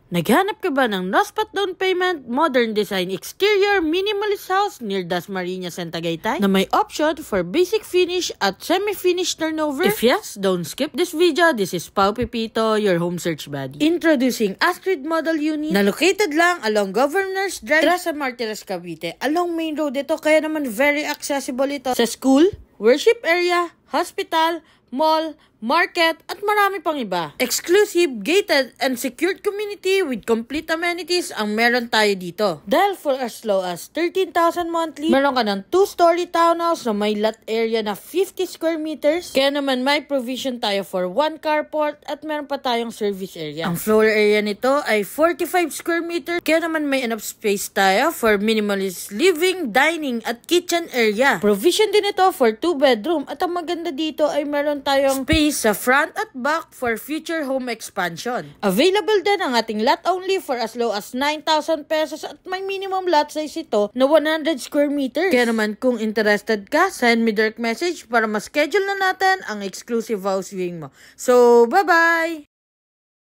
Naghanap ka ba ng no-spot down payment, modern design exterior, minimalist house near Dasmariñas and Tagaytay na may option for basic finish at semi-finished turnover? If yes, don't skip this video. This is Pao Pipito, your home search buddy. Introducing Astrid Model Unit na located lang along Governor's Drive, Trasa Martires, Cavite. Along main road ito, kaya naman very accessible ito sa school, worship area, hospital, mall, market, at marami pang iba. Exclusive, gated, and secured community with complete amenities ang meron tayo dito. Dahil for as low as 13,000 monthly, meron ka ng 2-story townhouse na may lot area na 50 square meters. Kaya naman may provision tayo for 1 carport at meron pa tayong service area. Ang floor area nito ay 45 square meters. Kaya naman may enough space tayo for minimalist living, dining, at kitchen area. Provision din ito for 2 bedroom at ang maganda dito ay meron tayong space sa front at back for future home expansion. Available din ang ating lot only for as low as 9,000 pesos at may minimum lot size ito na 100 square meters. Kaya naman kung interested ka, send me direct message para ma-schedule na natin ang exclusive house viewing mo. So, bye-bye!